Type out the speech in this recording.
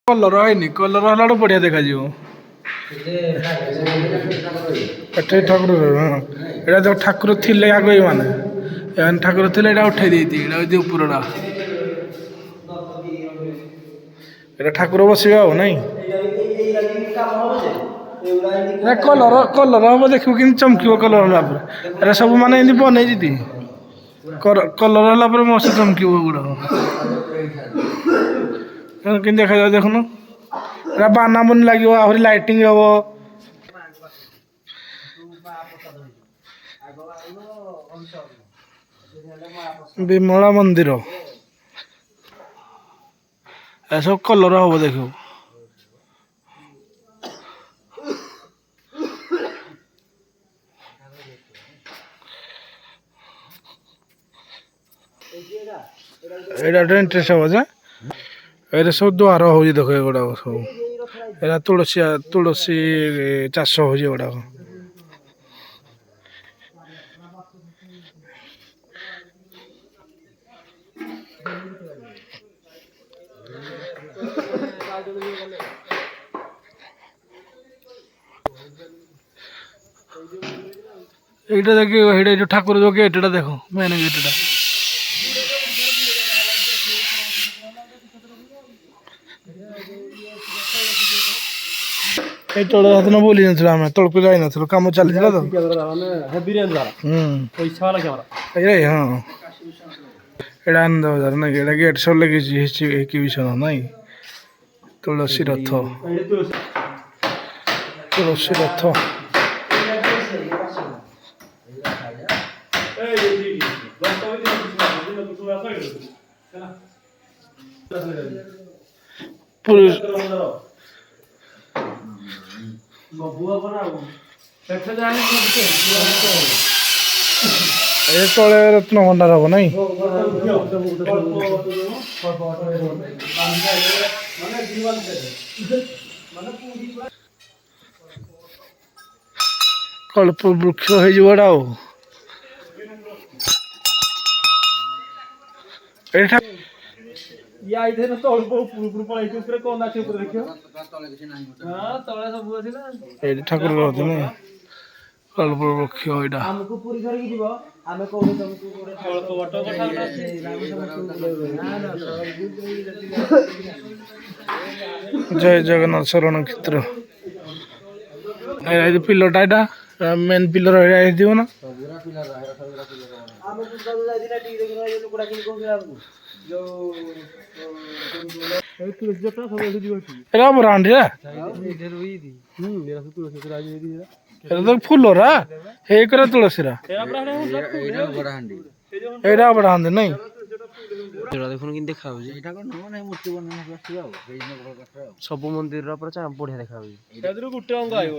Colour ହେଇନି, colour ହେଲା ବେଳକୁ ବଢିଆ ଦେଖାଯିବ। ଏଠି ଠାକୁର ହଁ ଏଇଟା ତ ଠାକୁର ଥିଲେ ଆଗ ଏମାନେ ଠାକୁର ଥିଲେ ଏଇଟା ଉଠେଇ ଦେଇଛି। ଏଇଟା ହଉଛି ଉପରଟା, ଏଇଟା ଠାକୁର ବସିବେ ଆଉ ନାଇଁ। କଲର କଲର ହବ ଦେଖିବୁ କେମିତି ଚମକିବ। କଲର ହେଲା ପରେ ଏରା ସବୁ ମାନେ ଏମିତି ବନେଇଛି କଲର ହେଲା ପରେ ମସ୍ତ ଚମକିବ ଗୁଡାକ। କେମିତି ଦେଖାଯାଉ ଦେଖୁନୁ, ଏଟା ବାନା ବୁନି ଲାଗିବ, ଆହୁରି ଲାଇଟିଂ ହବ। ବିମଳା ମନ୍ଦିର ଏସବୁ କଲର ହବ ଦେଖିବୁ। ଏଇଟା ଗୋଟେ ଇଣ୍ଟରେଷ୍ଟ ହବ ଯେ ଏଇଟା ସବୁ ଦ୍ୱାର ହଉଛି ଦେଖ ଏଗୁଡାକ ସବୁ। ଏଇଟା ତୁଳସୀ ଚାଷ ହଉଛି ଏଗୁଡାକ। এইটা দেখি এইটা ଯୋଉ ଠାକୁର ଯୋଉ ଗେଟଟା ଦେଖ, ମେନ୍ ଗେଟଟା। ଏଇ ତଳ ଦିନ ବୁଲି ନଥିଲୁ, ଆମେ ତଳକୁ ଯାଇନଥିଲୁ, କାମ ଚାଲିଥିଲା ତ। ଏଇ ହଁ ଏଇଟା ଆନନ୍ଦ ବଜାର ନାଇଁ, ଏଇଟା ଗେଟ୍ ସବୁ ଲାଗିଛି ଏକ୍ସିବିସନ ନାଇଁ। ତୁଳସୀ ରଥ, ତୁଳସୀ ରଥ। ଏ ତଳେ ରତ୍ନ ଭଣ୍ଡାର ହବ ନାଇଁ। କଳ୍ପ ବୃକ୍ଷ ହେଇଯିବ ଏଟା ଆଉ। ଏଇଟା ଏଇଠି ଠାକୁର ରହୁଛନ୍ତି। କଳ୍ପ ବୃକ୍ଷ ଏଇଟା। ଜୟ ଜଗନ୍ନାଥ ଶରଣ କ୍ଷେତ୍ର। ପିଲରଟା ଏଇଟା ମେନ୍ ପିଲର ହେଇଥିବ ନା। ଫୁଲରା ହେଇକରା ତୁଳସୀରା ଏଇଟା ବଢାନ୍ତି ନାଇଁ। ଦେଖୁନ କେମିତି ଦେଖା ହଉଛି। ସବୁ ମନ୍ଦିର ପୁରା ବଢିଆ ଦେଖା ହଉଛି। ଗୋଟେ ଅଙ୍ଗ ଆଇବ।